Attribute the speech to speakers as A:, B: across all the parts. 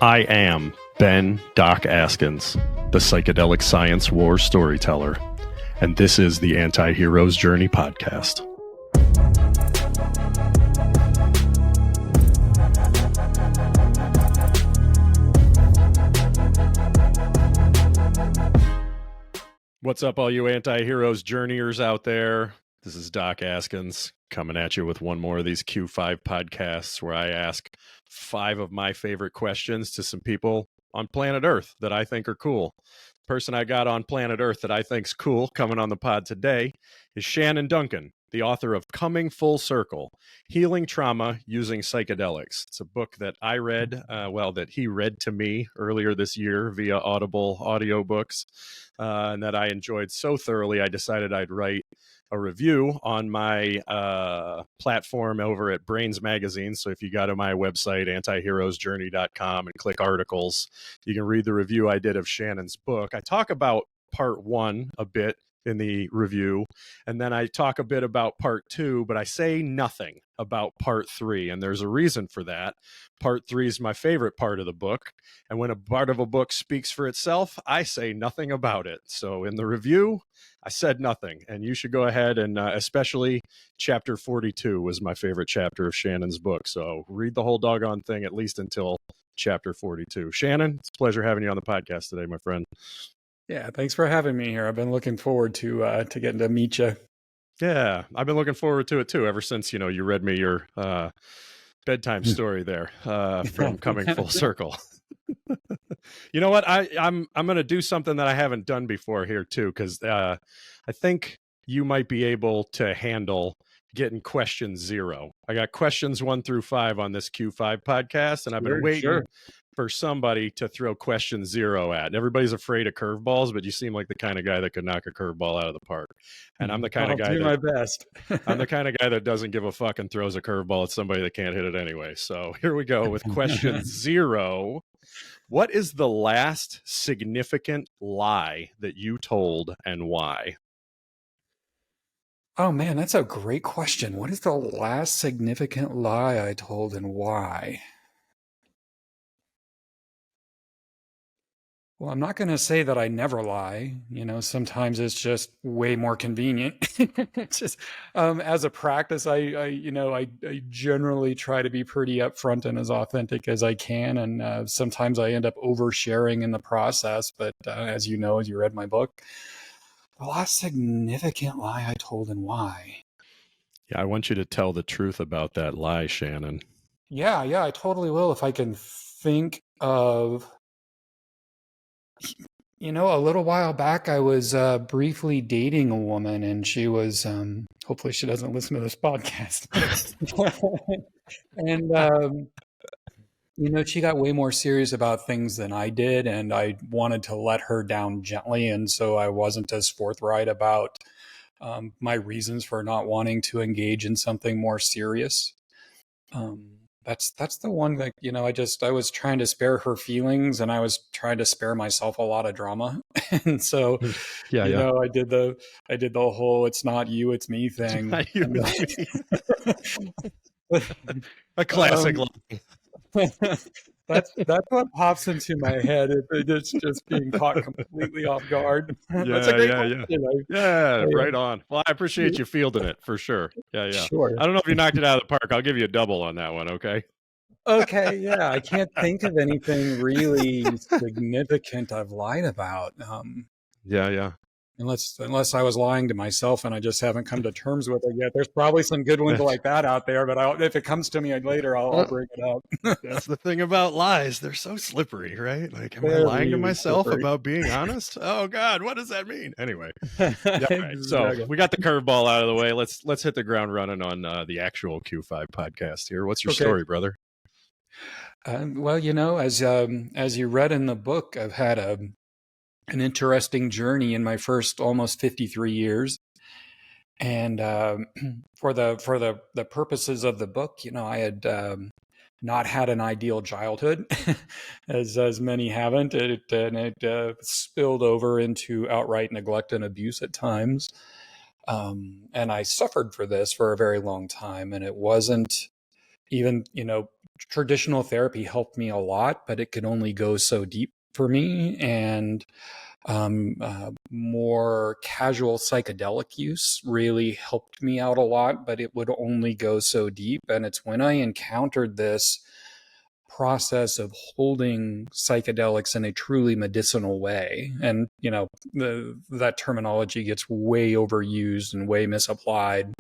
A: I am Doc Askins, the Psychedelic Science War storyteller, and this is the Anti-Hero's Journey podcast. What's up, all you anti-heroes journeyers out there? This is Doc Askins coming at you with one more of these Q5 podcasts where I ask 5 of my favorite questions to some people on planet Earth that I think are cool. The person I got on planet Earth that I think's cool coming on the pod today is Shannon Duncan, the author of Coming Full Circle, Healing Trauma Using Psychedelics. It's a book that I read, that he read to me earlier this year via Audible audiobooks, and that I enjoyed so thoroughly I decided I'd write a review on my platform over at Brains Magazine. So if you go to my website, antiheroesjourney.com, and click articles, you can read the review I did of Shannon's book. I talk about part 1 a bit in the review, and then I talk a bit about part 2, but I say nothing about part 3, and there's a reason for that. Part 3 is my favorite part of the book, and when a part of a book speaks for itself, I say nothing about it. So in the review, I said nothing, and you should go ahead and especially chapter 42 was my favorite chapter of Shannon's book, so read the whole doggone thing at least until chapter 42. Shannon, it's a pleasure having you on the podcast today, my friend.
B: Yeah, thanks for having me here. I've been looking forward to getting to meet you.
A: Yeah, I've been looking forward to it too, ever since, you read me your bedtime story there from Coming Full Circle. You know what? I'm going to do something that I haven't done before here too, because I think you might be able to handle getting question 0. I got questions 1 through 5 on this Q5 podcast, and I've been waiting for somebody to throw question 0 at. And everybody's afraid of curveballs, but you seem like the kind of guy that could knock a curveball out of the park. And I'm the kind of guy
B: I'll do my best.
A: I'm the kind of guy that doesn't give a fuck and throws a curveball at somebody that can't hit it anyway. So here we go with question 0. What is the last significant lie that you told and why?
B: Oh man, that's a great question. What is the last significant lie I told and why? Well, I'm not going to say that I never lie. Sometimes it's just way more convenient. It's just as a practice, I generally try to be pretty upfront and as authentic as I can, and sometimes I end up oversharing in the process. But as you know, as you read my book, the last significant lie I told and why.
A: Yeah, I want you to tell the truth about that lie, Shannon.
B: Yeah, I totally will. If I can think of. A little while back, I was briefly dating a woman, and she was, hopefully she doesn't listen to this podcast. And, she got way more serious about things than I did, and I wanted to let her down gently, and so I wasn't as forthright about my reasons for not wanting to engage in something more serious. That's the one that, I was trying to spare her feelings, and I was trying to spare myself a lot of drama. And so, I did the whole, it's not you, it's me thing.
A: Not you, it's me. A classic line.
B: That's what pops into my head. It's just being caught completely off guard. That's a great question.
A: Yeah, right on. Well, I appreciate you fielding it for sure. Yeah.
B: Sure.
A: I don't know if you knocked it out of the park. I'll give you a double on that one, okay?
B: Okay, yeah. I can't think of anything really significant I've lied about.
A: Yeah.
B: Unless I was lying to myself and I just haven't come to terms with it yet. There's probably some good ones like that out there, but if it comes to me later, I'll bring it up.
A: That's the thing about lies. They're so slippery, right? Like, am I lying to myself about being honest? Oh God, what does that mean? Anyway, right. So we got the curveball out of the way. Let's hit the ground running on the actual Q5 podcast here. What's your story, brother?
B: Well, as you read in the book, I've had an interesting journey in my first almost 53 years. And for the purposes of the book, I had not had an ideal childhood, as many haven't. It spilled over into outright neglect and abuse at times. And I suffered for this for a very long time. And it wasn't even, traditional therapy helped me a lot, but it could only go so deep for me. And more casual psychedelic use really helped me out a lot, but it would only go so deep. And it's when I encountered this process of holding psychedelics in a truly medicinal way. And, that terminology gets way overused and way misapplied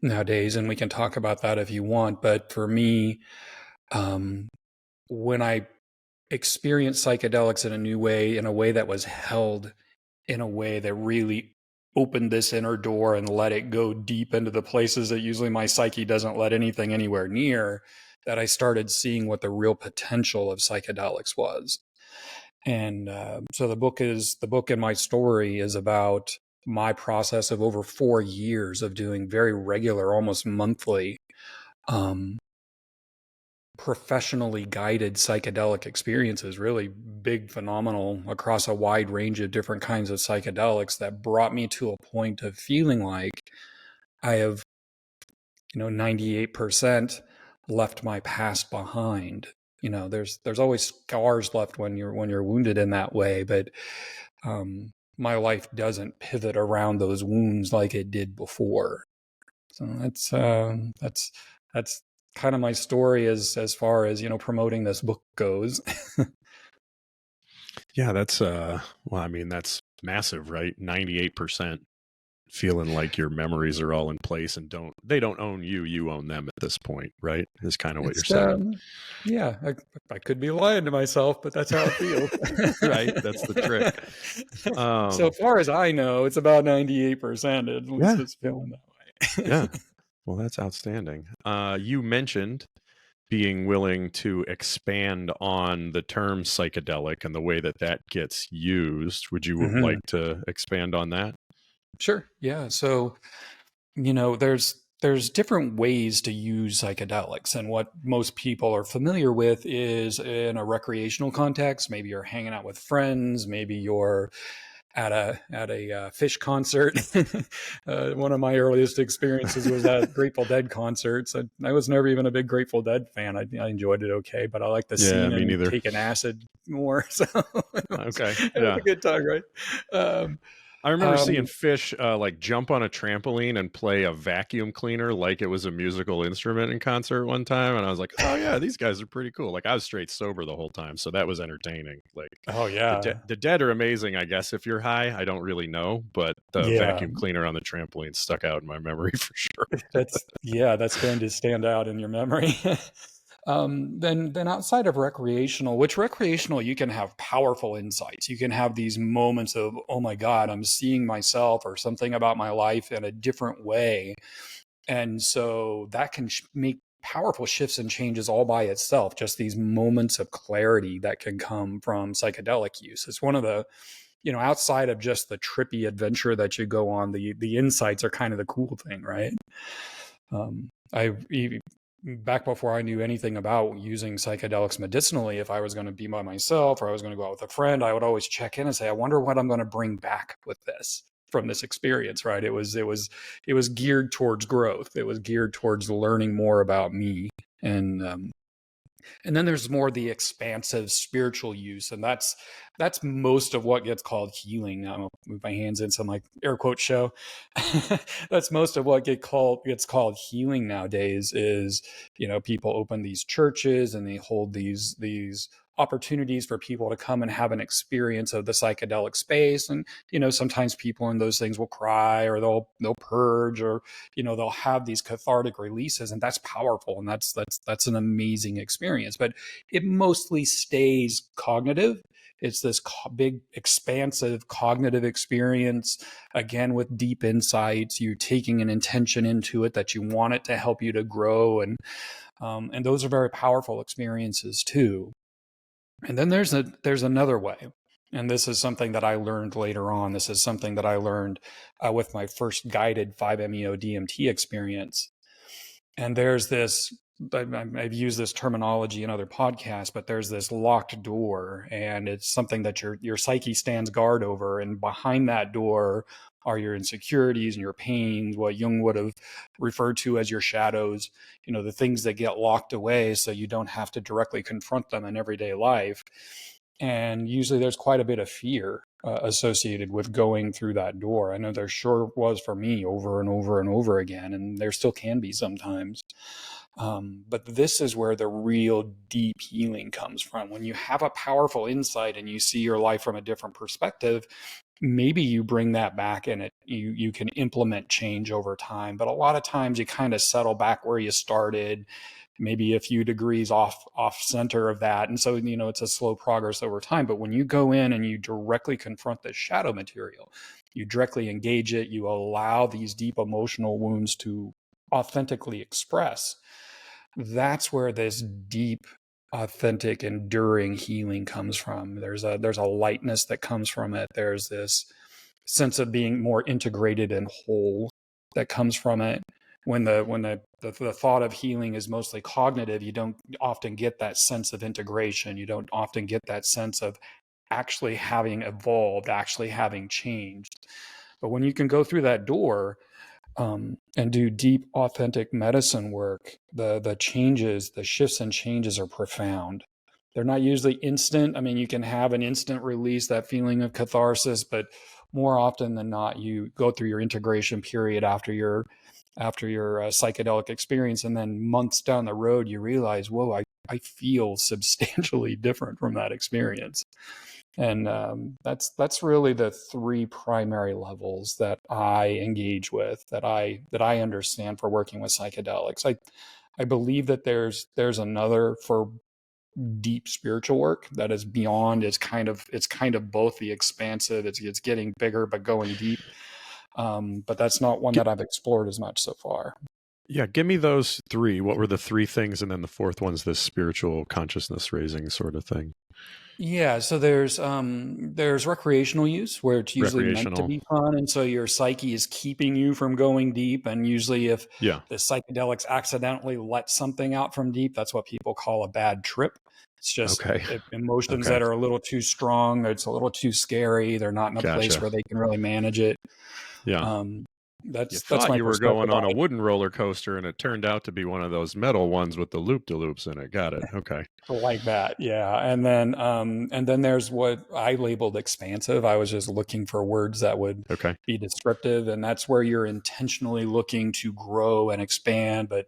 B: nowadays. And we can talk about that if you want. But for me, when I experienced psychedelics in a new way, in a way that was held in a way that really opened this inner door and let it go deep into the places that usually my psyche doesn't let anything anywhere near, that I started seeing what the real potential of psychedelics was. And so the book and my story is about my process of over 4 years of doing very regular, almost monthly, professionally guided psychedelic experiences, really big, phenomenal, across a wide range of different kinds of psychedelics, that brought me to a point of feeling like I have, 98% left my past behind. There's always scars left when you're wounded in that way, but my life doesn't pivot around those wounds like it did before. So that's kind of my story as far as, promoting this book goes.
A: Yeah, that's that's massive, right? 98% feeling like your memories are all in place and they don't own you, you own them at this point, right? Is kind of what you're saying.
B: Yeah, I could be lying to myself, but that's how it feels.
A: Right, that's the trick.
B: So far as I know, it's about 98%. At least it's feeling that way.
A: Yeah. Well, that's outstanding. You mentioned being willing to expand on the term psychedelic and the way that gets used. Would you like to expand on that?
B: Sure. Yeah. So, there's different ways to use psychedelics, and what most people are familiar with is in a recreational context. Maybe you're hanging out with friends, maybe you're at a Fish concert. One of my earliest experiences was at Grateful Dead concerts. I was never even a big Grateful Dead fan. I enjoyed it okay, but I like the scene and taking acid more. So
A: okay,
B: it was a good time, right?
A: I remember seeing Fish like jump on a trampoline and play a vacuum cleaner like it was a musical instrument in concert one time, and I was like, "Oh yeah, these guys are pretty cool." Like I was straight sober the whole time, so that was entertaining. Like,
B: oh yeah,
A: the Dead are amazing. I guess if you're high, I don't really know, but the vacuum cleaner on the trampoline stuck out in my memory for sure.
B: That's going to stand out in your memory. Then outside of recreational, you can have powerful insights. You can have these moments of, oh my God, I'm seeing myself or something about my life in a different way. And so that can make powerful shifts and changes all by itself. Just these moments of clarity that can come from psychedelic use. It's one of the, outside of just the trippy adventure that you go on, the insights are kind of the cool thing, right? Back before I knew anything about using psychedelics medicinally, if I was going to be by myself or I was going to go out with a friend, I would always check in and say, I wonder what I'm going to bring back with this from this experience, right? It was geared towards growth. It was geared towards learning more about me. And then there's more the expansive spiritual use, and that's most of what gets called healing. I'm gonna move my hands in some like air quote show. That's most of what gets called healing nowadays. Is people open these churches and they hold these opportunities for people to come and have an experience of the psychedelic space, and sometimes people in those things will cry or they'll purge, or they'll have these cathartic releases, and that's powerful, and that's an amazing experience. But it mostly stays cognitive. It's this big expansive cognitive experience, again with deep insights. You're taking an intention into it that you want it to help you to grow, and those are very powerful experiences too. And then there's another way. And this is something that I learned later on. This is something that I learned with my first guided 5-MeO DMT experience. And there's this, I've used this terminology in other podcasts, but there's this locked door, and it's something that your psyche stands guard over. And behind that door are your insecurities and your pains, what Jung would have referred to as your shadows, the things that get locked away so you don't have to directly confront them in everyday life. And usually there's quite a bit of fear associated with going through that door. I know there sure was for me over and over and over again, and there still can be sometimes. But this is where the real deep healing comes from. When you have a powerful insight and you see your life from a different perspective, maybe you bring that back and you can implement change over time. But a lot of times you kind of settle back where you started, maybe a few degrees off center of that. And so, it's a slow progress over time. But when you go in and you directly confront the shadow material, you directly engage it, you allow these deep emotional wounds to authentically express, that's where this deep, authentic, enduring healing comes from. There's a lightness that comes from it. There's this sense of being more integrated and whole that comes from it. When the thought of healing is mostly cognitive, you don't often get that sense of integration. You don't often get that sense of actually having evolved, actually having changed. But when you can go through that door, and do deep, authentic medicine work, the changes, the shifts and changes are profound. They're not usually instant. I mean, you can have an instant release, that feeling of catharsis, but more often than not, you go through your integration period after your psychedelic experience, and then months down the road, you realize, whoa, I feel substantially different from that experience. And that's really the three primary levels that I engage with, that I understand for working with psychedelics. I believe that there's another for deep spiritual work that is beyond. It's kind of both the expansive. It's getting bigger but going deep. But that's not one that I've explored as much so far.
A: Yeah, give me those three. What were the three things, and then the fourth one's this spiritual consciousness raising sort of thing.
B: Yeah, so there's recreational use where it's usually meant to
A: Recreational.
B: be fun, and so your psyche is keeping you from going deep. And usually, if
A: Yeah.
B: the psychedelics accidentally let something out from deep, that's what people call a bad trip. It's just
A: Okay.
B: emotions
A: Okay.
B: that are a little too strong. It's a little too scary. They're not in a place
A: Gotcha.
B: where they can really manage it.
A: Yeah. You
B: That's
A: thought
B: my
A: you were
B: perspective
A: going on a
B: on it.
A: wooden roller coaster, and it turned out to be one of those metal ones with the loop-de-loops in it. Got it. Okay.
B: Like that, yeah. And then there's what I labeled expansive. I was just looking for words that would
A: Okay.
B: be descriptive, and that's where you're intentionally looking to grow and expand, but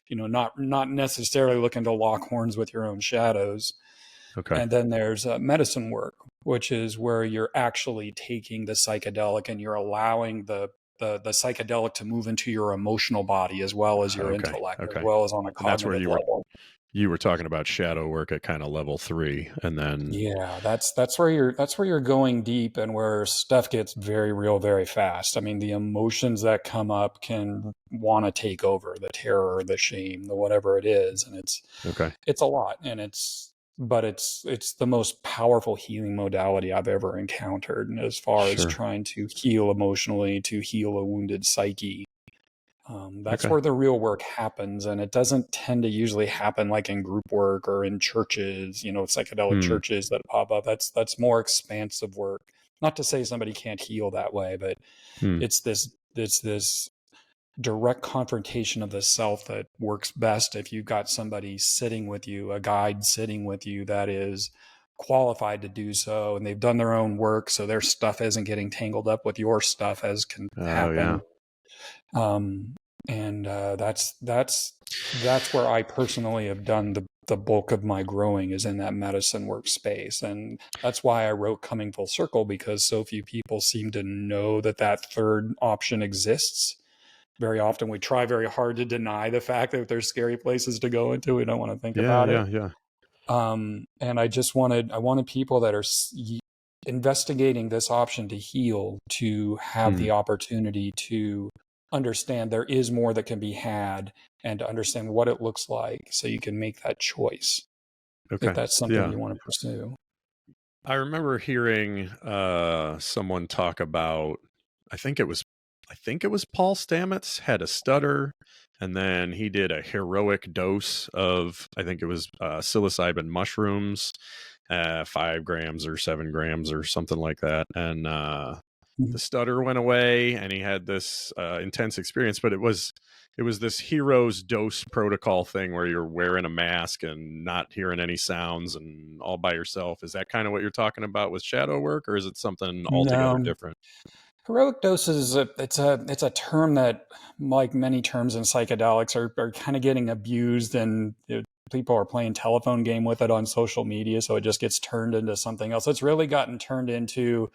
B: not necessarily looking to lock horns with your own shadows.
A: Okay.
B: And then there's medicine work, which is where you're actually taking the psychedelic and you're allowing the psychedelic to move into your emotional body as well as your
A: Okay.
B: intellect, as
A: Okay.
B: well as on a
A: And that's where
B: cognitive level.
A: you were talking about shadow work at kind of level 3, and then
B: Yeah, that's where you're going deep, and where stuff gets very real very fast. I mean, the emotions that come up can want to take over, the terror, the shame, the whatever it is, and
A: okay.
B: it's a lot, and it's the most powerful healing modality I've ever encountered, and as far as
A: Sure.
B: trying to heal emotionally, to heal a wounded psyche. That's
A: Okay.
B: where the real work happens, and it doesn't tend to usually happen like in group work or in churches, psychedelic
A: Hmm.
B: churches that pop up. That's more expansive work. Not to say somebody can't heal that way, but
A: Hmm.
B: it's this direct confrontation of the self that works best if you've got somebody sitting with you, a guide sitting with you that is qualified to do so, and they've done their own work, so their stuff isn't getting tangled up with your stuff as can
A: Oh yeah.
B: happen. um, and that's where I personally have done the bulk of my growing, is in that medicine workspace. And that's why I wrote Coming Full Circle, because so few people seem to know that third option exists. Very often we try very hard to deny the fact that there's scary places to go into. We don't want to think
A: Yeah.
B: about it.
A: Yeah. Yeah.
B: And I wanted people that are investigating this option to heal to have
A: Hmm.
B: the opportunity to understand there is more that can be had, and to understand what it looks like, so you can make that choice if
A: Okay.
B: that's something
A: Yeah.
B: you want to pursue.
A: I remember hearing someone talk about, I think it was Paul Stamets had a stutter, and then he did a heroic dose of, I think it was psilocybin mushrooms, 5 grams or 7 grams or something like that, and the stutter went away, and he had this intense experience. But it was this hero's dose protocol thing where you're wearing a mask and not hearing any sounds and all by yourself. Is that kind of what you're talking about with shadow work, or is it something altogether
B: No.
A: different?
B: Heroic doses, it's a term that, like many terms in psychedelics, are kind of getting abused, and people are playing telephone game with it on social media, so it just gets turned into something else. It's really gotten turned into,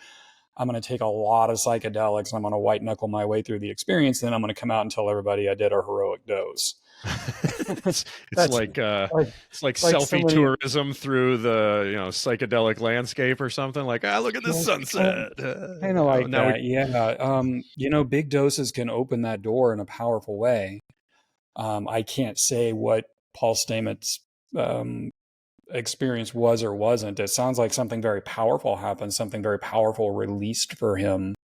B: I'm going to take a lot of psychedelics, and I'm going to white knuckle my way through the experience, then I'm going to come out and tell everybody I did a heroic dose.
A: it's
B: That's
A: like it's like
B: like
A: selfie tourism through the psychedelic landscape or something. Like, look at this sunset.
B: kind of like
A: Now
B: that, yeah. Big doses can open that door in a powerful way. I can't say what Paul Stamets' experience was or wasn't. It sounds like something very powerful happened, something very powerful released for him.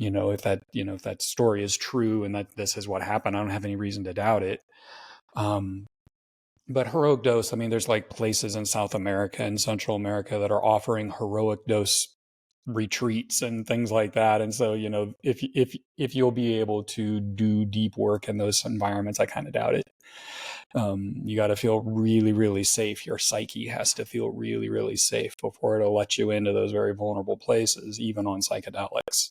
B: If that story is true and that this is what happened, I don't have any reason to doubt it. But heroic dose, I mean, there's like places in South America and Central America that are offering heroic dose retreats and things like that. And so, if you'll be able to do deep work in those environments, I kind of doubt it. You got to feel really, really safe. Your psyche has to feel really, really safe before it'll let you into those very vulnerable places, even on psychedelics.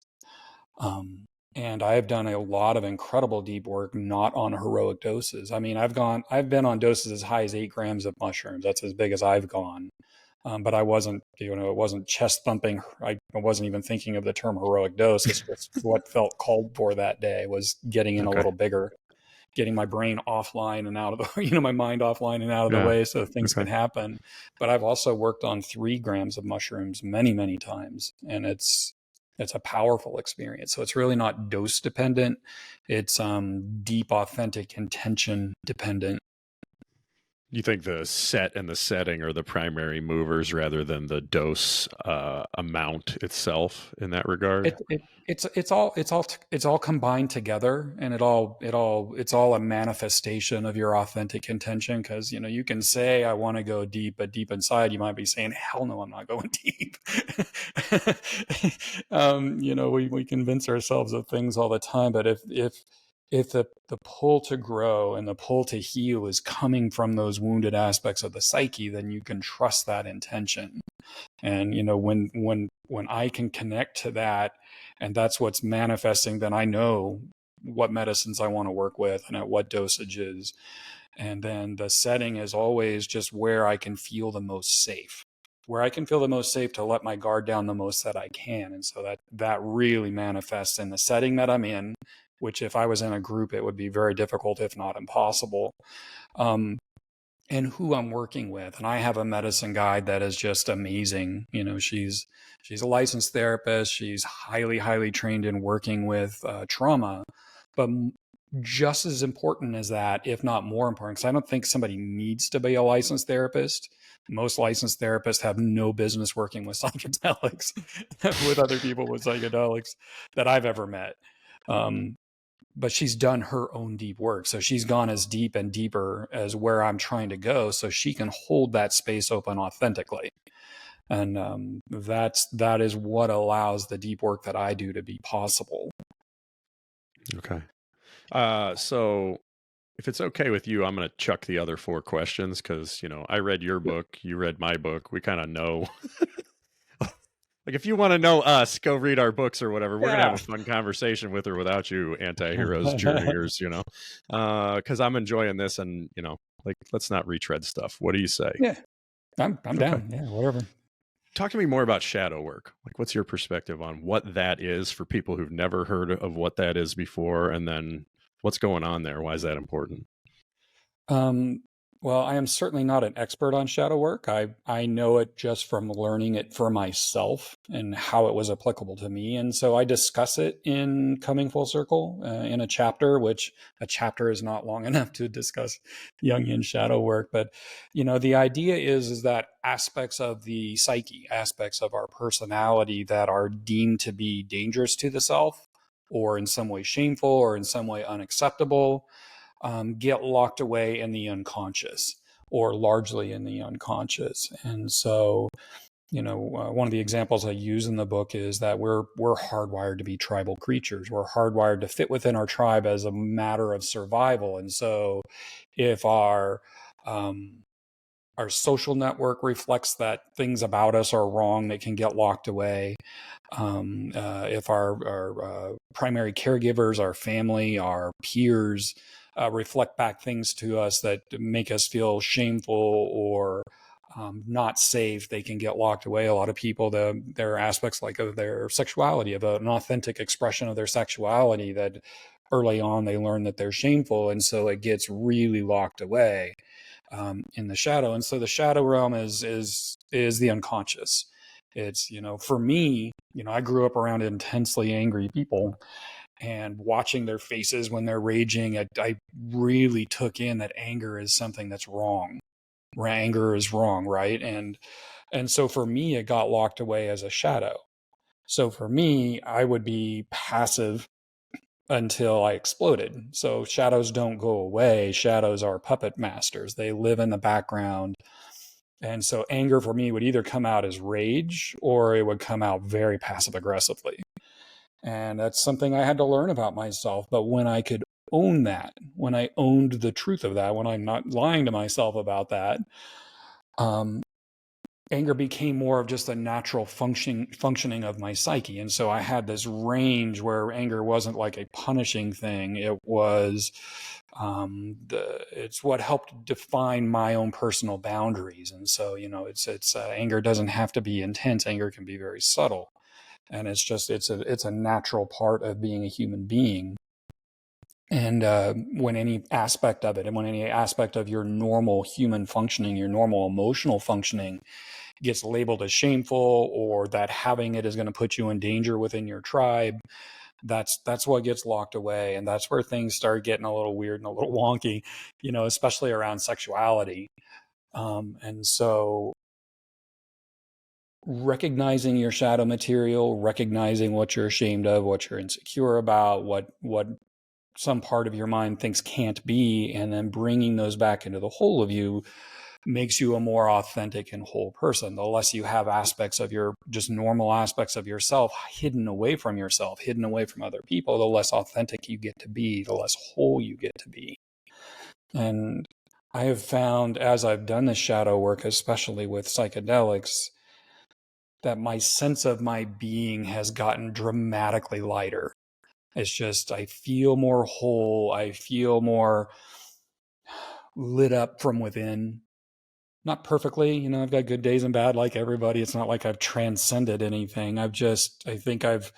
B: And I have done a lot of incredible deep work, not on heroic doses. I mean, I've been on doses as high as 8 grams of mushrooms. That's as big as I've gone. But I wasn't, it wasn't chest thumping. I wasn't even thinking of the term heroic dose. It's just what felt called for that day was getting in a little bigger, getting my brain offline and out of the, my mind offline and out of the way so things can happen. But I've also worked on 3 grams of mushrooms many, many times. And it's a powerful experience. So it's really not dose dependent. It's deep, authentic intention dependent.
A: You think the set and the setting are the primary movers rather than the dose amount itself in that regard?
B: It's all combined together, and it's all a manifestation of your authentic intention. Because you can say I want to go deep, but deep inside you might be saying, hell no, I'm not going deep. We convince ourselves of things all the time, but if the pull to grow and the pull to heal is coming from those wounded aspects of the psyche, then you can trust that intention. And when I can connect to that, and that's what's manifesting, then I know what medicines I want to work with and at what dosages. And then the setting is always just where I can feel the most safe, to let my guard down the most that I can. And so that really manifests in the setting that I'm in, which if I was in a group, it would be very difficult, if not impossible. And who I'm working with. And I have a medicine guide that is just amazing. She's a licensed therapist. She's highly, highly trained in working with trauma. But just as important as that, if not more important, because I don't think somebody needs to be a licensed therapist. Most licensed therapists have no business working with psychedelics, with other people with psychedelics that I've ever met. But she's done her own deep work. So she's gone as deep and deeper as where I'm trying to go, so she can hold that space open authentically. And that is what allows the deep work that I do to be possible.
A: Okay. So if it's okay with you, I'm going to chuck the other 4 questions because, I read your book, you read my book. We kind of know. Like, if you want to know us, go read our books or whatever. We're going to have a fun conversation with or without you, anti-heroes, journeyers, because I'm enjoying this and, let's not retread stuff. What do you say?
B: Yeah, I'm down. Yeah, whatever.
A: Talk to me more about shadow work. Like, what's your perspective on what that is for people who've never heard of what that is before? And then what's going on there? Why is that important?
B: Well, I am certainly not an expert on shadow work. I know it just from learning it for myself and how it was applicable to me. And so I discuss it in Coming Full Circle in a chapter, which a chapter is not long enough to discuss Jungian shadow work. But, the idea is that aspects of the psyche, aspects of our personality that are deemed to be dangerous to the self or in some way shameful or in some way unacceptable get locked away in the unconscious or largely in the unconscious. And so, one of the examples I use in the book is that we're hardwired to be tribal creatures. We're hardwired to fit within our tribe as a matter of survival. And so, if our social network reflects that things about us are wrong that can get locked away. If our primary caregivers, our family, our peers reflect back things to us that make us feel shameful or not safe, they can get locked away. A lot of people, there are aspects like of their sexuality, of an authentic expression of their sexuality that early on they learn that they're shameful. And so it gets really locked away in the shadow. And so the shadow realm is the unconscious. It's, for me, I grew up around intensely angry people, and watching their faces when they're raging, I really took in that anger is something that's wrong. Anger is wrong, right? And so for me, it got locked away as a shadow. So for me, I would be passive until I exploded. So shadows don't go away. Shadows are puppet masters. They live in the background. And so anger for me would either come out as rage or it would come out very passive aggressively. And that's something I had to learn about myself. But when I could own that, when I owned the truth of that, when I'm not lying to myself about that, anger became more of just a natural functioning of my psyche. And so I had this range where anger wasn't like a punishing thing. It was, it's what helped define my own personal boundaries. And so, it's anger doesn't have to be intense. Anger can be very subtle. And it's a natural part of being a human being. And when any aspect of it, and when any aspect of your normal human functioning, your normal emotional functioning gets labeled as shameful, or that having it is going to put you in danger within your tribe, that's what gets locked away. And that's where things start getting a little weird and a little wonky, especially around sexuality. And so recognizing your shadow material, recognizing what you're ashamed of, what you're insecure about, what some part of your mind thinks can't be, and then bringing those back into the whole of you makes you a more authentic and whole person. The less you have aspects of your just normal aspects of yourself hidden away from yourself, hidden away from other people, the less authentic you get to be, the less whole you get to be. And I have found, as I've done this shadow work, especially with psychedelics, that my sense of my being has gotten dramatically lighter. It's just, I feel more whole. I feel more lit up from within. Not perfectly, I've got good days and bad like everybody. It's not like I've transcended anything. I think I've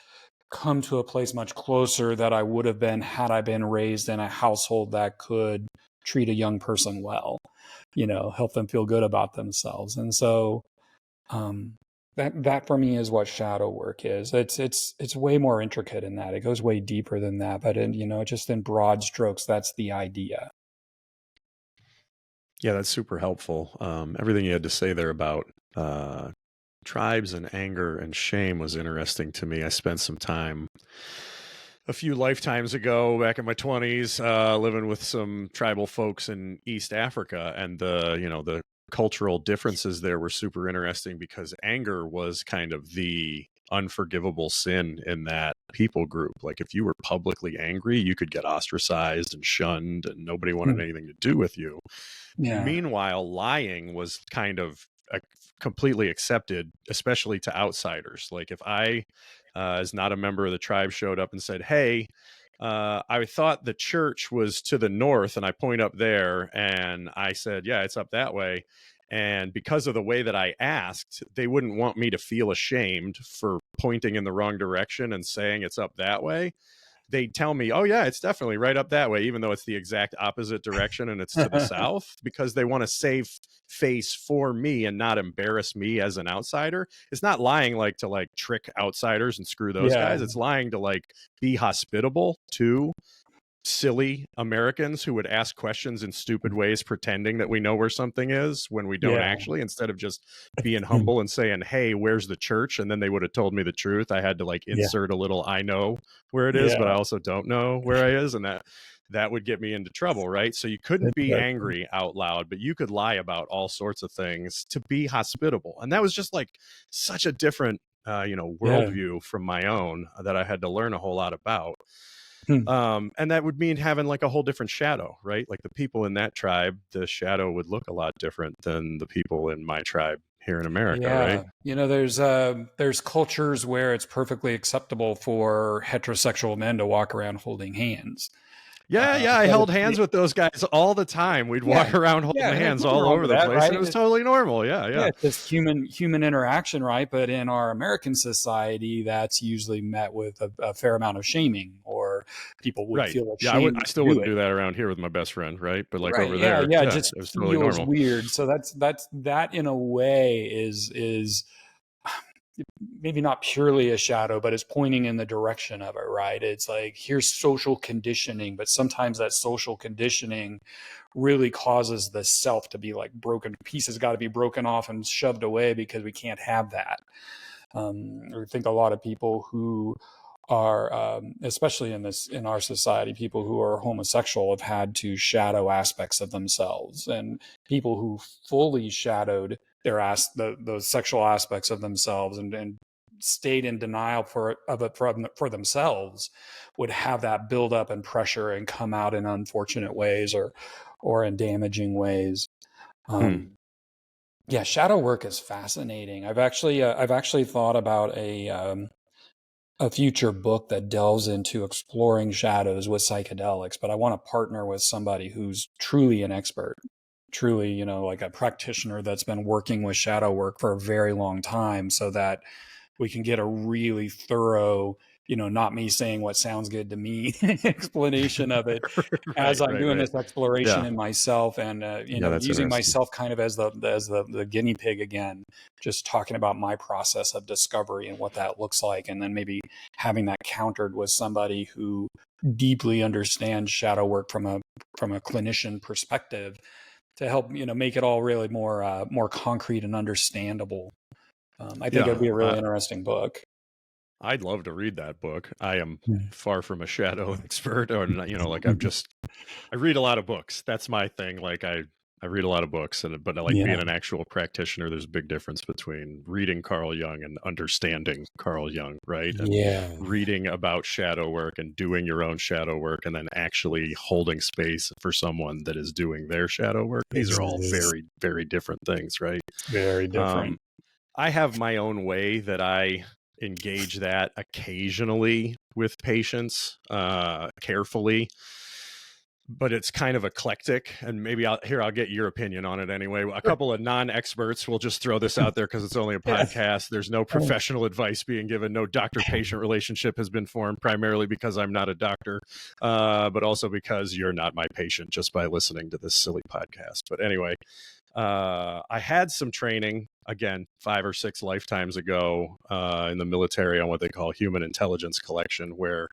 B: come to a place much closer that I would have been had I been raised in a household that could treat a young person well, help them feel good about themselves. And so, that for me is what shadow work is. It's way more intricate than that. It goes way deeper than that. But just in broad strokes, that's the idea.
A: Yeah, that's super helpful. Everything you had to say there about tribes and anger and shame was interesting to me. I spent some time a few lifetimes ago, back in my 20s, living with some tribal folks in East Africa, and the cultural differences there were super interesting because anger was kind of the unforgivable sin in that people group. Like if you were publicly angry, you could get ostracized and shunned and nobody wanted anything to do with you.
B: Yeah.
A: Meanwhile, lying was kind of completely accepted, especially to outsiders. Like if I, as not a member of the tribe, showed up and said, hey, I thought the church was to the north, and I point up there, and I said, yeah, it's up that way. And because of the way that I asked, they wouldn't want me to feel ashamed for pointing in the wrong direction and saying it's up that way. They tell me, oh yeah, it's definitely right up that way, even though it's the exact opposite direction and it's to the south, because they want to save face for me and not embarrass me as an outsider. It's not lying like to like trick outsiders and screw those guys. It's lying to like be hospitable to silly Americans who would ask questions in stupid ways, pretending that we know where something is when we don't
B: Yeah.
A: actually, instead of just being humble and saying, hey, where's the church? And then they would have told me the truth. I had to like
B: Yeah.
A: insert a little, I know where it is, but I
B: Yeah.
A: also don't know where I is. And that would get me into trouble, right? So you couldn't be
B: Exactly.
A: angry out loud, but you could lie about all sorts of things to be hospitable. And that was just like such a different,
B: Yeah.
A: worldview from my own that I had to learn a whole lot about.
B: Hmm.
A: And that would mean having like a whole different shadow, right? Like the people in that tribe, the shadow would look a lot different than the people in my tribe here in America, right?
B: Yeah, there's cultures where it's perfectly acceptable for heterosexual men to walk around holding hands.
A: Yeah, I
B: But
A: held hands with those guys all the time. We'd
B: yeah,
A: walk around
B: yeah,
A: holding
B: and there's
A: hands
B: nothing
A: all
B: wrong
A: over
B: with
A: the
B: that,
A: place,
B: right?
A: and it was totally normal. Yeah,
B: Yeah,
A: yeah.
B: it's just human interaction, right? But in our American society, that's usually met with a fair amount of shaming, or people would
A: Right.
B: feel
A: Yeah,
B: ashamed
A: I
B: to
A: still
B: do
A: wouldn't
B: it.
A: do that around here with my best friend, right? But like
B: Right.
A: over
B: Yeah.
A: there,
B: Yeah. It
A: yeah,
B: just
A: it was totally
B: feels
A: normal.
B: weird. So that in a way is maybe not purely a shadow, but it's pointing in the direction of it, right? It's like, here's social conditioning, but sometimes that social conditioning really causes the self to be like broken. Pieces got to be broken off and shoved away because we can't have that. I think a lot of people who are, especially in our society, people who are homosexual have had to shadow aspects of themselves, and people who fully shadowed those sexual aspects of themselves and stayed in denial for themselves would have that build up and pressure and come out in unfortunate ways or in damaging ways. Um, yeah, shadow work is fascinating. I've actually thought about a future book that delves into exploring shadows with psychedelics, but I want to partner with somebody who's truly an expert, truly, like a practitioner that's been working with shadow work for a very long time, so that we can get a really thorough, not me saying what sounds good to me explanation of it as
A: Right,
B: I'm
A: right,
B: doing
A: right.
B: this exploration
A: Yeah.
B: in myself, and
A: Yeah, that's
B: using
A: interesting.
B: myself kind of as the guinea pig again, just talking about my process of discovery and what that looks like, and then maybe having that countered with somebody who deeply understands shadow work from a clinician perspective to help make it all really more concrete and understandable. I think it'd
A: Yeah.
B: be a really interesting book.
A: I'd love to read that book. I am far from a shadow expert, or like I read a lot of books. That's my thing. Like I read a lot of books, but like
B: Yeah,
A: being an actual practitioner, there's a big difference between reading Carl Jung and understanding Carl Jung, right? And
B: yeah,
A: reading about shadow work and doing your own shadow work, and then actually holding space for someone that is doing their shadow work. These are all
B: it's
A: very, very different things, right?
B: very different.
A: Um, I have my own way that I engage that occasionally with patients, carefully, but it's kind of eclectic. And maybe I'll get your opinion on it anyway. A
B: Sure.
A: couple of non-experts will just throw this out there because it's only a
B: Yeah.
A: podcast. There's no professional advice being given. No doctor-patient relationship has been formed, primarily because I'm not a doctor, but also because you're not my patient just by listening to this silly podcast. But anyway, I had some training, again, 5 or 6 lifetimes ago, in the military on what they call human intelligence collection, where,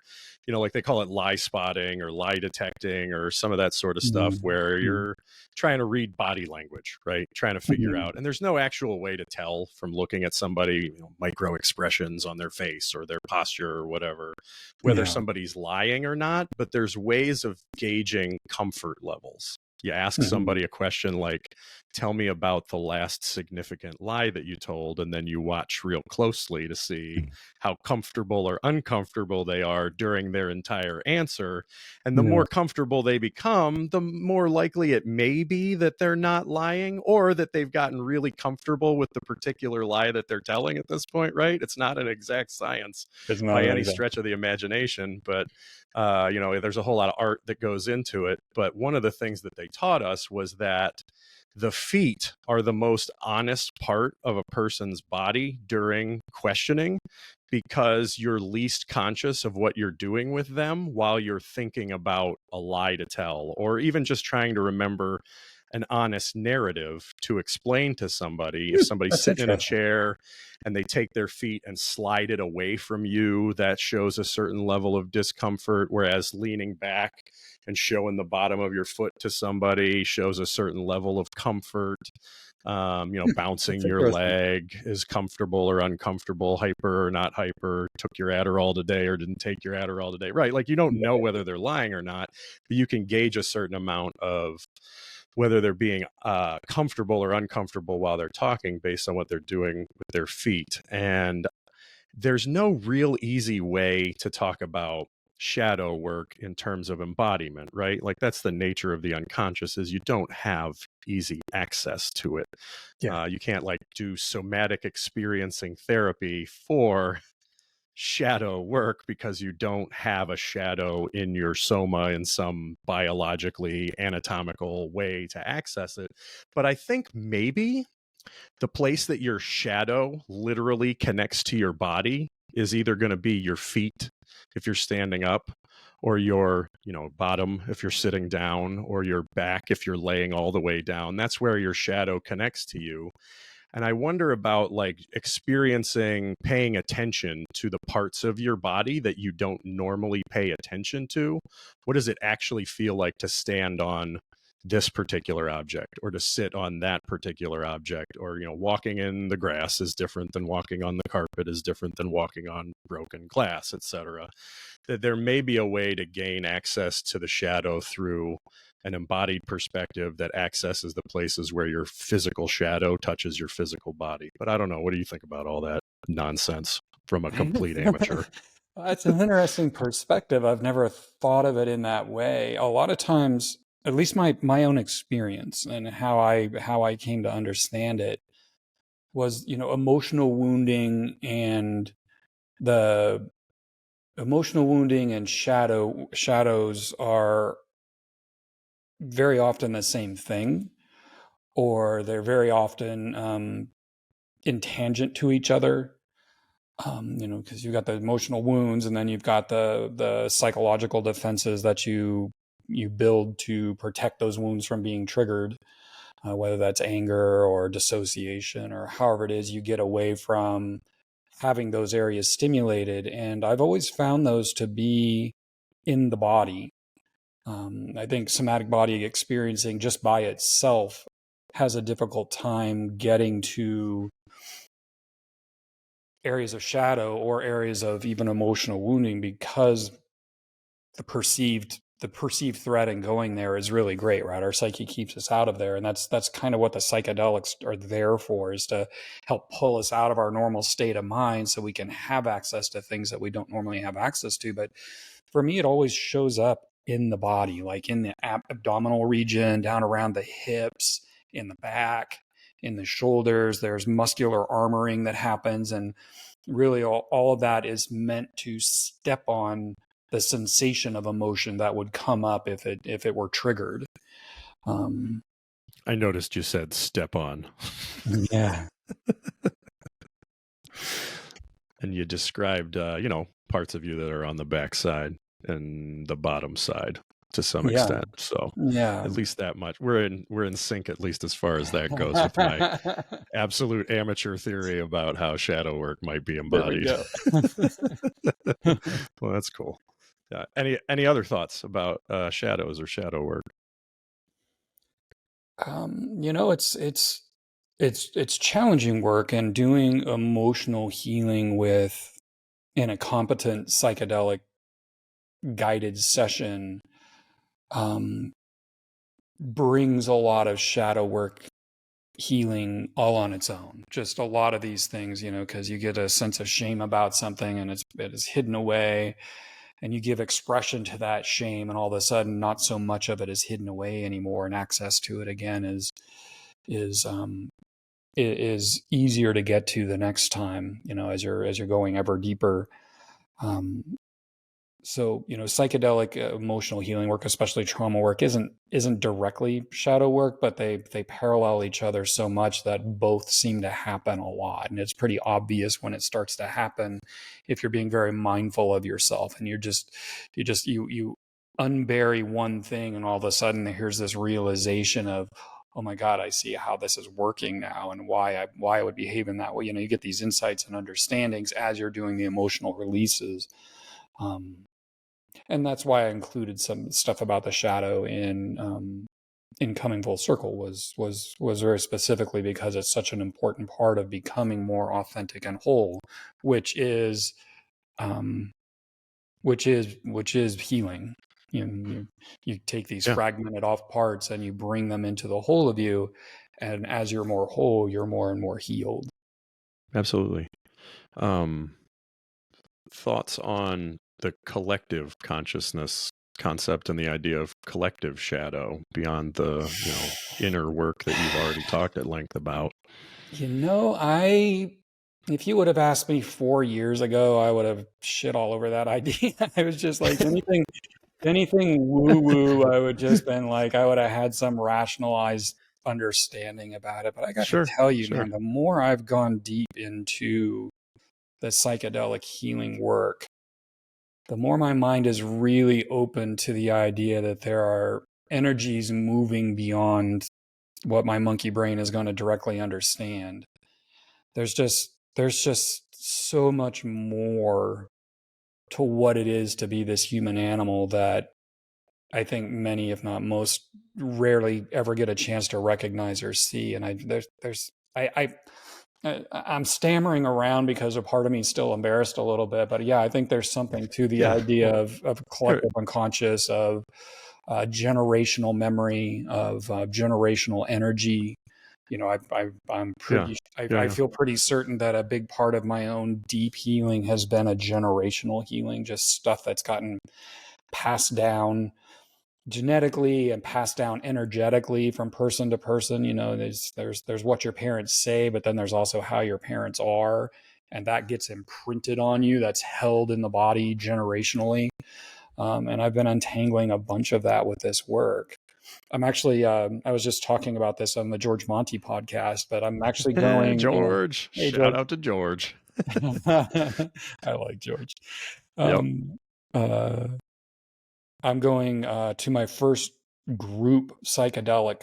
A: like they call it lie spotting or lie detecting or some of that sort of stuff, where
B: Mhm.
A: you're trying to read body language, right? Trying to figure
B: Mhm.
A: out, and there's no actual way to tell from looking at somebody, micro expressions on their face or their posture or whatever, whether
B: Yeah.
A: somebody's lying or not, but there's ways of gauging comfort levels. You ask
B: Mhm.
A: somebody a question like, tell me about the last significant lie that you told, and then you watch real closely to see how comfortable or uncomfortable they are during their entire answer. And the
B: Yeah.
A: more comfortable they become, the more likely it may be that they're not lying, or that they've gotten really comfortable with the particular lie that they're telling at this point, right? It's not an exact science
B: It's not
A: by
B: an
A: any
B: exam.
A: stretch of the imagination, but there's a whole lot of art that goes into it. But one of the things that they taught us was that the feet are the most honest part of a person's body during questioning, because you're least conscious of what you're doing with them while you're thinking about a lie to tell, or even just trying to remember an honest narrative to explain to somebody. If somebody's
B: That's
A: sitting in a
B: interesting.
A: chair and they take their feet and slide it away from you, that shows a certain level of discomfort. Whereas leaning back and showing the bottom of your foot to somebody shows a certain level of comfort. Bouncing
B: That's
A: your
B: interesting.
A: leg is comfortable or uncomfortable, hyper or not hyper, took your Adderall today or didn't take your Adderall today, right? Like, you don't know whether they're lying or not, but you can gauge a certain amount of whether they're being comfortable or uncomfortable while they're talking based on what they're doing with their feet. And there's no real easy way to talk about shadow work in terms of embodiment, right? Like, that's the nature of the unconscious, is you don't have easy access to it.
B: Yeah.
A: You can't like do somatic experiencing therapy for shadow work because you don't have a shadow in your soma in some biologically anatomical way to access it. But I think maybe the place that your shadow literally connects to your body is either going to be your feet if you're standing up, or your, bottom if you're sitting down, or your back if you're laying all the way down. That's where your shadow connects to you. And I wonder about like paying attention to the parts of your body that you don't normally pay attention to. What does it actually feel like to stand on this particular object, or to sit on that particular object? Or, walking in the grass is different than walking on the carpet, is different than walking on broken glass, etc. That there may be a way to gain access to the shadow through an embodied perspective that accesses the places where your physical shadow touches your physical body. But I don't know. What do you think about all that nonsense from a complete amateur?
B: That's an interesting perspective. I've never thought of it in that way. A lot of times, at least my own experience and how I came to understand it was, emotional wounding and the emotional wounding and shadows are very often the same thing, or they're very often in tangent to each other. Because you've got the emotional wounds, and then you've got the psychological defenses that you build to protect those wounds from being triggered, whether that's anger or dissociation or however it is you get away from having those areas stimulated. And I've always found those to be in the body. I think somatic body experiencing just by itself has a difficult time getting to areas of shadow or areas of even emotional wounding, because the perceived threat in going there is really great, right? Our psyche keeps us out of there, and that's kind of what the psychedelics are there for, is to help pull us out of our normal state of mind so we can have access to things that we don't normally have access to. But for me, it always shows up in the body, like in the abdominal region, down around the hips, in the back, in the shoulders. There's muscular armoring that happens, and really all of that is meant to step on the sensation of emotion that would come up if it were triggered.
A: I noticed you said step on.
B: Yeah.
A: And you described, parts of you that are on the back side and the bottom side to some extent. So at least that much. We're in sync, at least as far as that goes, with my absolute amateur theory about how shadow work might be embodied.
B: There we go.
A: Well, that's cool. Any other thoughts about shadows or shadow work?
B: It's challenging work, and doing emotional healing in a competent psychedelic guided session brings a lot of shadow work healing all on its own. Just a lot of these things, because you get a sense of shame about something, and it is hidden away, and you give expression to that shame, and all of a sudden not so much of it is hidden away anymore, and access to it again is easier to get to the next time, as you're going ever deeper. So, psychedelic emotional healing work, especially trauma work, isn't directly shadow work, but they parallel each other so much that both seem to happen a lot. And it's pretty obvious when it starts to happen if you're being very mindful of yourself, and you unbury one thing, and all of a sudden here's this realization of, oh my God, I see how this is working now, and why I would behave in that way. You get these insights and understandings as you're doing the emotional releases. And that's why I included some stuff about the shadow in Coming Full Circle was very specifically because it's such an important part of becoming more authentic and whole, which is um, which is healing. You take these fragmented off parts and you bring them into the whole of you, and as you're more whole, you're more and more healed.
A: Absolutely. Thoughts on the collective consciousness concept and the idea of collective shadow beyond the inner work that you've already talked at length about?
B: If you would have asked me 4 years ago, I would have shit all over that idea. I was just like, anything woo woo, I would just been like, I would have had some rationalized understanding about it. But I got to tell you, man, the more I've gone deep into the psychedelic healing work, the more my mind is really open to the idea that there are energies moving beyond what my monkey brain is going to directly understand. There's just so much more to what it is to be this human animal that I think many, if not most, rarely ever get a chance to recognize or see. And I'm stammering around because a part of me is still embarrassed a little bit, but yeah, I think there's something to the idea of collective unconscious, of generational memory, of generational energy. I feel pretty certain that a big part of my own deep healing has been a generational healing, just stuff that's gotten passed down genetically and passed down energetically from person to person. There's what your parents say, but then there's also how your parents are, and that gets imprinted on you. That's held in the body generationally. And I've been untangling a bunch of that with this work. I'm actually, I was just talking about this on the George Monty podcast, but I'm actually going.
A: George. Shout out to George.
B: I like George. I'm going to my first group psychedelic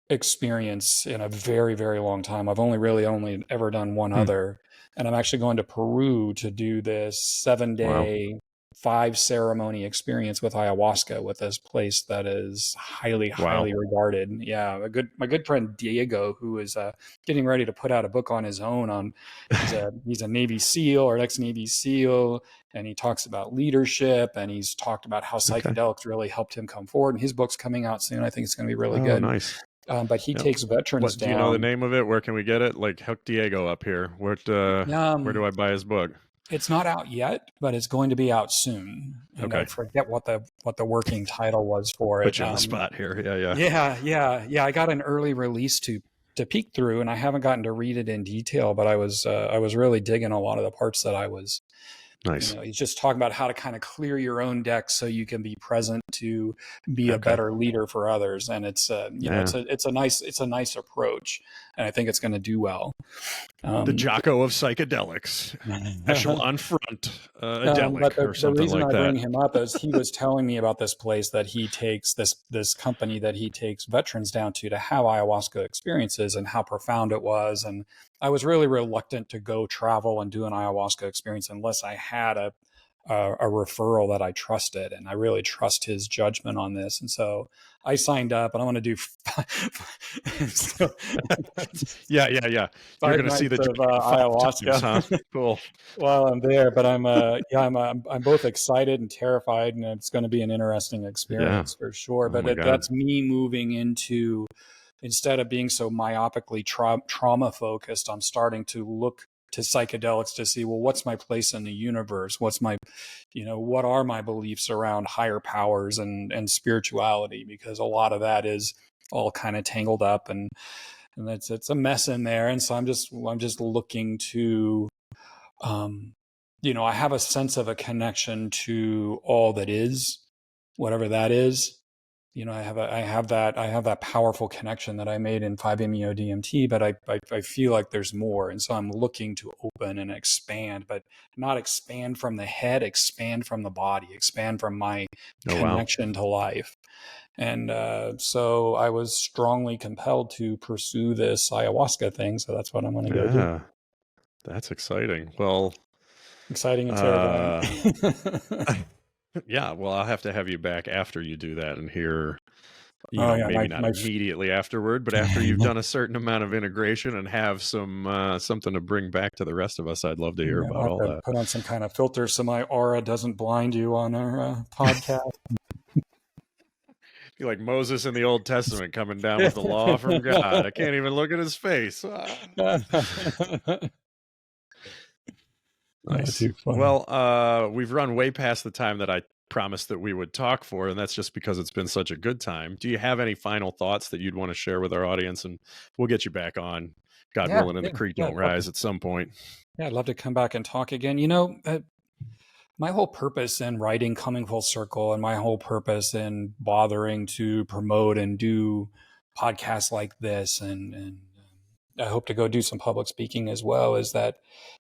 B: experience in a very, very long time. I've only ever done one other. And I'm actually going to Peru to do this 7-day, 5-ceremony experience with ayahuasca with this place that is highly regarded. Yeah, my good friend Diego, who is getting ready to put out a book on his own. He's a Navy SEAL or an ex-Navy SEAL, and he talks about leadership, and he's talked about how psychedelics really helped him come forward. And his book's coming out soon. I think it's going to be really good.
A: Nice.
B: But he takes veterans down.
A: Do you know the name of it? Where can we get it? Like, hook Diego up here. Where do I buy his book?
B: It's not out yet, but it's going to be out soon. And I forget what the working title was for it.
A: Put you on the spot here.
B: Yeah. I got an early release to peek through, and I haven't gotten to read it in detail, but I was really digging a lot of the parts that I was.
A: Nice.
B: He's just talking about how to kind of clear your own deck so you can be present to be a better leader for others. And it's it's a nice approach, and I think it's going to do well.
A: The Jocko of psychedelics, special on front,
B: but
A: or something
B: the reason
A: like
B: I
A: that.
B: bring him up is he was telling me about this place that he takes this company that he takes veterans down to have ayahuasca experiences, and how profound it was. And I was really reluctant to go travel and do an ayahuasca experience unless I had a referral that I trusted, and I really trust his judgment on this. And so I signed up, and I want to do.
A: Yeah. You're going to see the
B: ayahuasca.
A: Huh? Cool.
B: While I'm there, but I'm both excited and terrified, and it's going to be an interesting experience for sure. But that's me moving into, instead of being so myopically trauma focused, I'm starting to look to psychedelics to see, well, what's my place in the universe? What are my beliefs around higher powers and spirituality? Because a lot of that is all kind of tangled up, and it's a mess in there. And so I'm just looking to, I have a sense of a connection to all that is, whatever that is. I have that powerful connection that I made in 5-MeO-DMT, but I feel like there's more. And so I'm looking to open and expand, but not expand from the head, expand from the body, expand from my connection to life. And so I was strongly compelled to pursue this ayahuasca thing. So that's what I'm going to go do.
A: That's exciting. Well,
B: exciting and terrifying.
A: Yeah, well, I'll have to have you back after you do that and hear,
B: Oh yeah,
A: maybe not immediately afterward, but after you've done a certain amount of integration and have some something to bring back to the rest of us. I'd love to hear
B: yeah, I'll
A: about
B: have
A: all
B: to
A: that.
B: put on some kind of filter so my aura doesn't blind you on our podcast.
A: Be like Moses in the Old Testament coming down with the law from God. I can't even look at his face. Nice.
B: Too funny.
A: Well, we've run way past the time that I promised that we would talk for, and that's just because it's been such a good time. Do you have any final thoughts that you'd want to share with our audience? And we'll get you back on, God
B: Yeah,
A: willing, and the creek
B: yeah,
A: don't rise at some point.
B: yeah. I'd love to come back and talk again. My whole purpose in writing Coming Full Circle and my whole purpose in bothering to promote and do podcasts like this and I hope to go do some public speaking as well is that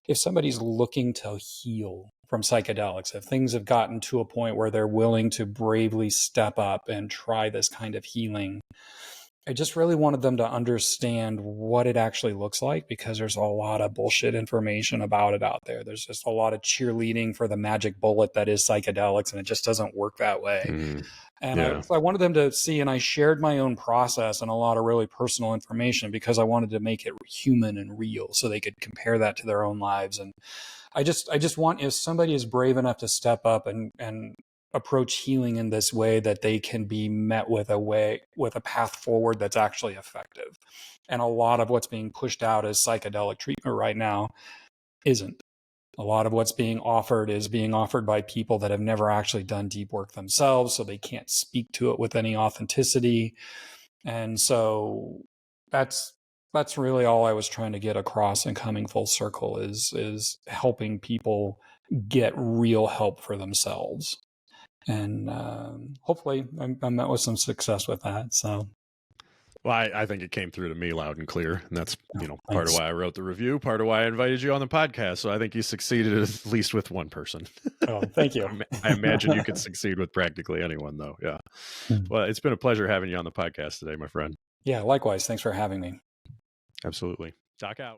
B: if somebody's looking to heal from psychedelics, if things have gotten to a point where they're willing to bravely step up and try this kind of healing, I just really wanted them to understand what it actually looks like because there's a lot of bullshit information about it out there. There's just a lot of cheerleading for the magic bullet that is psychedelics, and it just doesn't work that way. And
A: Yeah.
B: I wanted them to see, and I shared my own process and a lot of really personal information because I wanted to make it human and real so they could compare that to their own lives. And I just want, if somebody is brave enough to step up and approach healing in this way, that they can be met with a path forward that's actually effective. And a lot of what's being pushed out as psychedelic treatment right now isn't. A lot of what's being offered is being offered by people that have never actually done deep work themselves, so they can't speak to it with any authenticity. And so that's really all I was trying to get across in Coming Full Circle is helping people get real help for themselves. And hopefully I met with some success with that. So,
A: Well, I think it came through to me loud and clear, and that's part of
B: thanks.
A: why I wrote the review, part of why I invited you on the podcast. So I think you succeeded at least with one person.
B: Oh, thank you.
A: I imagine you could succeed with practically anyone, though. Yeah. Well, it's been a pleasure having you on the podcast today, my friend.
B: Yeah, likewise. Thanks for having me.
A: Absolutely. Doc out.